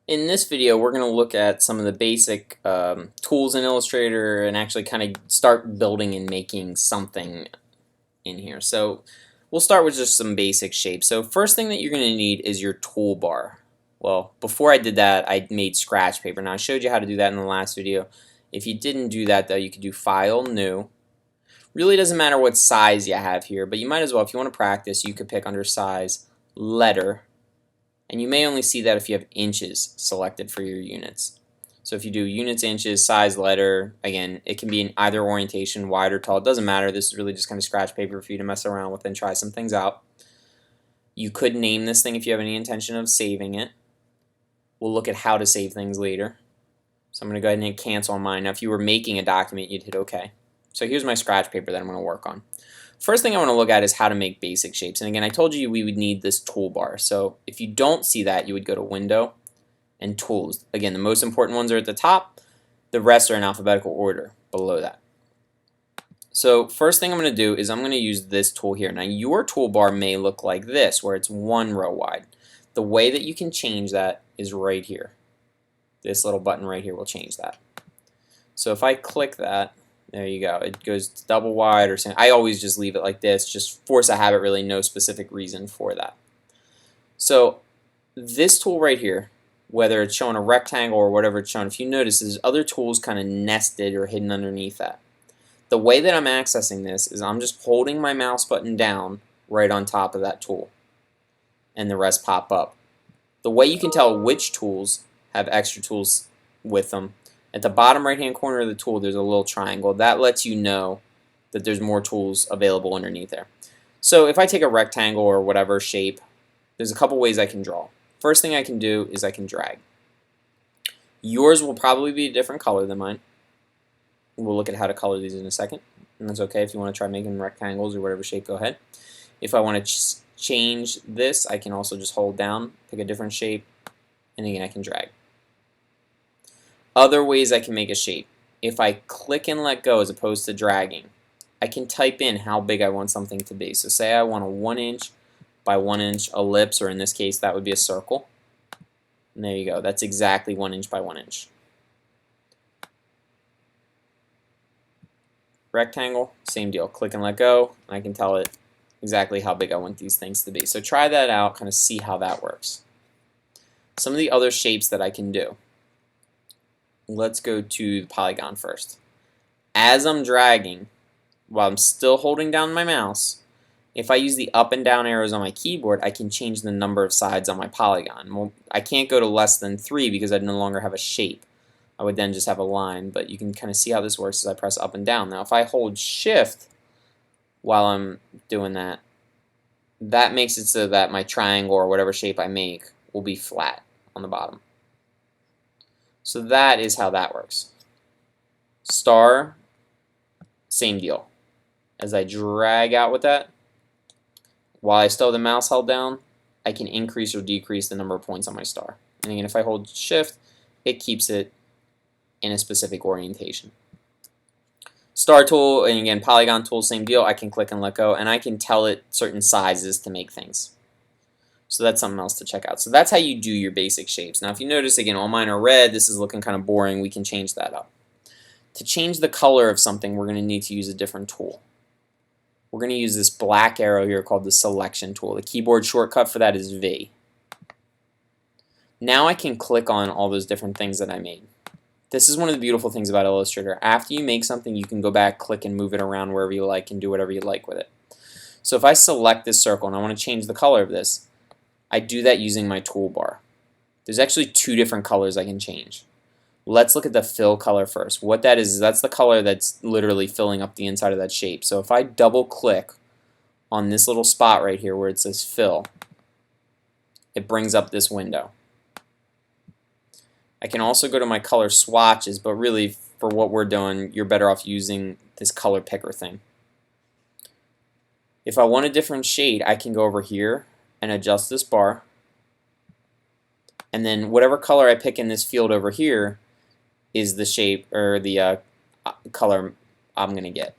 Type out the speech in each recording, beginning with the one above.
In this video, we're going to look at some of the basic tools in Illustrator and actually kind of start building and making something in here. So we'll start with just some basic shapes. So first thing that you're going to need is your toolbar. Well, before I did that, I made scratch paper. Now I showed you how to do that in the last video. If you didn't do that though, you could do File, New. Really doesn't matter what size you have here, but you might as well, if you want to practice, you could pick under Size, Letter, and you may only see that if you have inches selected for your units. So if you do units, inches, size, letter, again, it can be in either orientation, wide or tall, it doesn't matter. This is really just kind of scratch paper for you to mess around with and try some things out. You could name this thing if you have any intention of saving it. We'll look at how to save things later. So I'm going to go ahead and hit cancel on mine. Now if you were making a document, you'd hit OK. So here's my scratch paper that I'm going to work on. First thing I want to look at is how to make basic shapes. And again, I told you we would need this toolbar. So if you don't see that, you would go to Window and Tools. Again, the most important ones are at the top. The rest are in alphabetical order below that. So first thing I'm going to do is I'm going to use this tool here. Now your toolbar may look like this, where it's one row wide. The way that you can change that is right here. This little button right here will change that. So if I click that, there you go. It goes double wide or something. I always just leave it like this, just force a habit, really no specific reason for that. So this tool right here, whether it's showing a rectangle or whatever it's showing, if you notice there's other tools kind of nested or hidden underneath that. The way that I'm accessing this is I'm just holding my mouse button down right on top of that tool and the rest pop up. The way you can tell which tools have extra tools with them, at the bottom right hand corner of the tool there's a little triangle. That lets you know that there's more tools available underneath there. So if I take a rectangle or whatever shape, there's a couple ways I can draw. First thing I can do is I can drag. Yours will probably be a different color than mine. We'll look at how to color these in a second, and that's okay. If you want to try making rectangles or whatever shape, go ahead. If I want to change this, I can also just hold down, pick a different shape, and again I can drag. Other ways I can make a shape. If I click and let go as opposed to dragging, I can type in how big I want something to be. So say I want a 1 inch by 1 inch ellipse, or in this case that would be a circle. And there you go. That's exactly 1 inch by 1 inch. Rectangle, same deal. Click and let go, and I can tell it exactly how big I want these things to be. So try that out, kind of see how that works. Some of the other shapes that I can do. Let's go to the polygon first. As I'm dragging, while I'm still holding down my mouse, if I use the up and down arrows on my keyboard, I can change the number of sides on my polygon. Well, I can't go to less than 3 because I no longer have a shape. I would then just have a line, but you can kind of see how this works as I press up and down. Now if I hold shift while I'm doing that, that makes it so that my triangle or whatever shape I make will be flat on the bottom. So that is how that works. Star, same deal. As I drag out with that, while I still have the mouse held down, I can increase or decrease the number of points on my star. And again, if I hold shift, it keeps it in a specific orientation. Star tool, and again, polygon tool, same deal. I can click and let go, and I can tell it certain sizes to make things. So that's something else to check out. So that's how you do your basic shapes. Now if you notice, again, all mine are red. This is looking kind of boring. We can change that up. To change the color of something, we're going to need to use a different tool. We're going to use this black arrow here called the selection tool. The keyboard shortcut for that is V. Now I can click on all those different things that I made. This is one of the beautiful things about Illustrator. After you make something, you can go back, click, and move it around wherever you like and do whatever you like with it. So if I select this circle and I want to change the color of this, I do that using my toolbar. There's actually 2 different colors I can change. Let's look at the fill color first. What that is that's the color that's literally filling up the inside of that shape. So if I double click on this little spot right here where it says fill, it brings up this window. I can also go to my color swatches, but really for what we're doing, you're better off using this color picker thing. If I want a different shade, I can go over here and adjust this bar, and then whatever color I pick in this field over here is the shape or the color I'm going to get.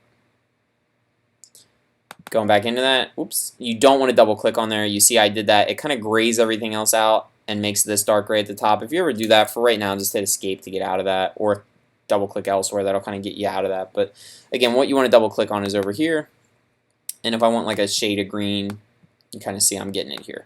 Going back into that, oops, you don't want to double click on there. You see I did that. It kind of grays everything else out. and makes this dark gray at the top. If you ever do that, for right now, just hit escape to get out of that, or double click elsewhere. That'll kind of get you out of that. But again, what you want to double click on is over here. And if I want like a shade of green, you kind of see I'm getting it here.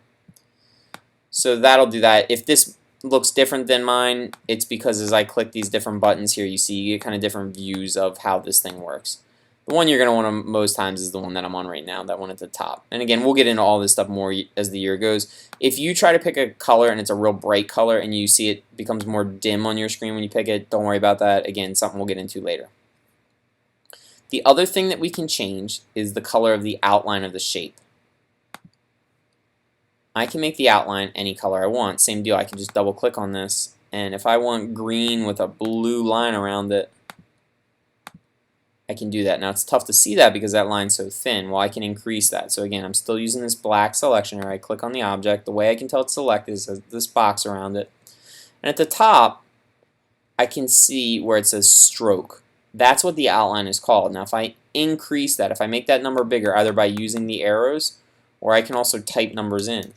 So that'll do that. If this looks different than mine, it's because as I click these different buttons here, you see you get kind of different views of how this thing works. The one you're going to want to most times is the one that I'm on right now, that one at the top. And again, we'll get into all this stuff more as the year goes. If you try to pick a color and it's a real bright color and you see it becomes more dim on your screen when you pick it, don't worry about that. Again, something we'll get into later. The other thing that we can change is the color of the outline of the shape. I can make the outline any color I want. Same deal, I can just double click on this, and if I want green with a blue line around it, I can do that. Now it's tough to see that because that line's so thin. Well, I can increase that. So again, I'm still using this black selection here. I click on the object. The way I can tell it's selected is this box around it. And at the top, I can see where it says stroke. That's what the outline is called. Now if I increase that, if I make that number bigger, either by using the arrows, or I can also type numbers in.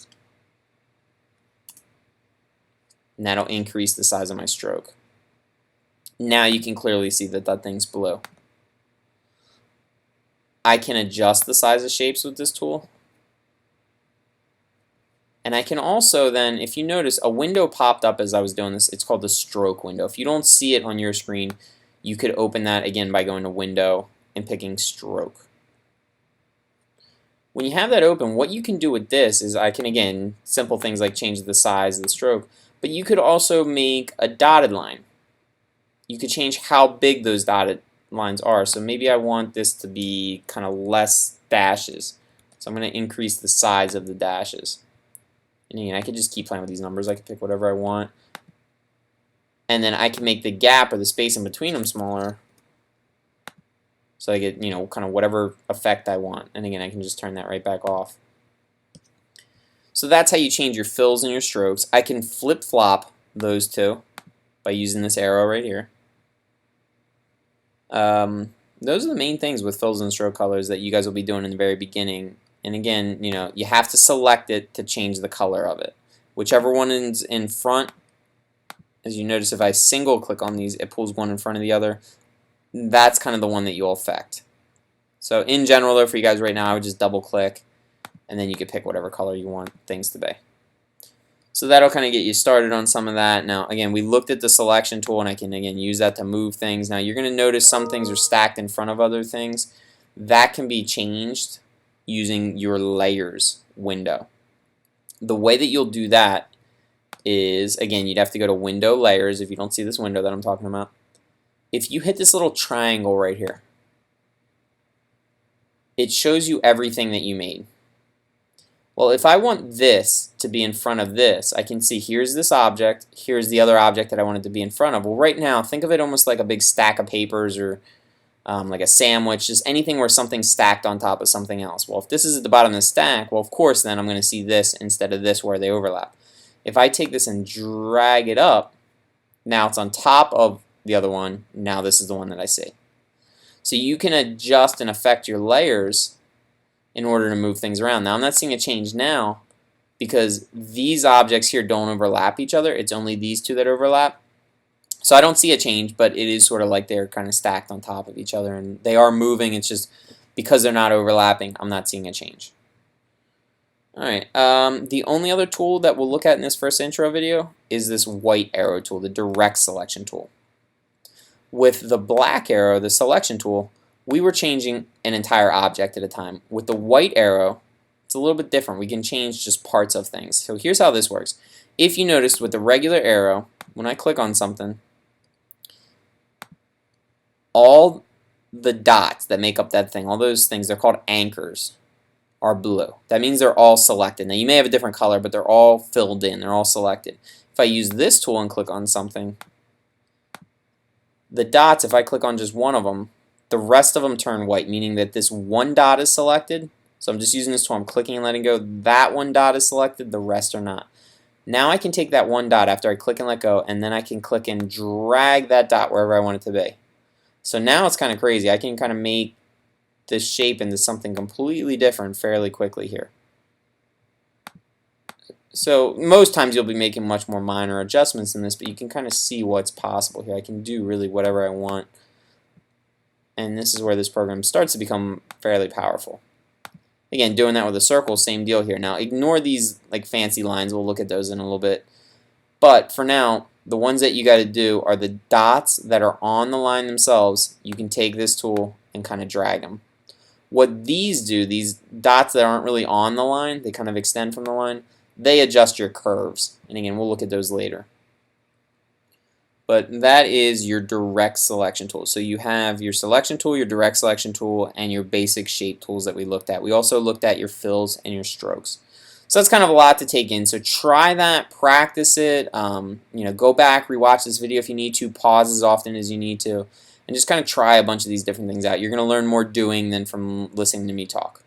And that'll increase the size of my stroke. Now you can clearly see that that thing's blue. I can adjust the size of shapes with this tool. And I can also then, if you notice, a window popped up as I was doing this. It's called the stroke window. If you don't see it on your screen, you could open that again by going to Window and picking Stroke. When you have that open, what you can do with this is I can, again, simple things like change the size of the stroke, but you could also make a dotted line. You could change how big those dotted lines are. So maybe I want this to be kind of less dashes. So I'm going to increase the size of the dashes. And again, I could just keep playing with these numbers. I can pick whatever I want. And then I can make the gap or the space in between them smaller. So I get, kind of whatever effect I want. And again, I can just turn that right back off. So that's how you change your fills and your strokes. I can flip-flop those two by using this arrow right here. Those are the main things with fills and stroke colors that you guys will be doing in the very beginning. And again, you have to select it to change the color of it. Whichever one is in front, as you notice, if I single click on these, it pulls one in front of the other. That's kind of the one that you'll affect. So in general, though, for you guys right now, I would just double click, and then you can pick whatever color you want things to be. So that'll kind of get you started on some of that. Now, again, we looked at the selection tool, and I can, again, use that to move things. Now, you're going to notice some things are stacked in front of other things. That can be changed using your layers window. The way that you'll do that is, again, you'd have to go to Window, Layers, if you don't see this window that I'm talking about. If you hit this little triangle right here, it shows you everything that you made. Well, if I want this to be in front of this, I can see here's this object, here's the other object that I want it to be in front of. Well, right now, think of it almost like a big stack of papers or like a sandwich, just anything where something's stacked on top of something else. Well, if this is at the bottom of the stack, well, of course, then I'm going to see this instead of this where they overlap. If I take this and drag it up, now it's on top of the other one. Now this is the one that I see. So you can adjust and affect your layers in order to move things around. Now I'm not seeing a change now because these objects here don't overlap each other. It's only these two that overlap. So I don't see a change, but it is sort of like they're kind of stacked on top of each other and they are moving. It's just because they're not overlapping, I'm not seeing a change. Alright, the only other tool that we'll look at in this first intro video is this white arrow tool, the direct selection tool. With the black arrow, the selection tool, we were changing an entire object at a time. With the white arrow, it's a little bit different. We can change just parts of things. So here's how this works. If you noticed with the regular arrow, when I click on something, all the dots that make up that thing, all those things, they're called anchors, are blue. That means they're all selected. Now you may have a different color, but they're all filled in. They're all selected. If I use this tool and click on something, the dots, if I click on just one of them, the rest of them turn white, meaning that this one dot is selected. So I'm just using this tool, I'm clicking and letting go. That one dot is selected, the rest are not. Now I can take that one dot after I click and let go, and then I can click and drag that dot wherever I want it to be. So now it's kind of crazy. I can kind of make this shape into something completely different fairly quickly here. So most times you'll be making much more minor adjustments than this, but you can kind of see what's possible here. I can do really whatever I want, and this is where this program starts to become fairly powerful. Again, doing that with a circle, same deal here. Now ignore these like fancy lines, we'll look at those in a little bit. But for now, the ones that you got to do are the dots that are on the line themselves. You can take this tool and kind of drag them. What these do, these dots that aren't really on the line, they kind of extend from the line, they adjust your curves. And again, we'll look at those later. But that is your direct selection tool. So you have your selection tool, your direct selection tool, and your basic shape tools that we looked at. We also looked at your fills and your strokes. So that's kind of a lot to take in. So try that, practice it. Go back, rewatch this video if you need to, pause as often as you need to, and just kind of try a bunch of these different things out. You're going to learn more doing than from listening to me talk.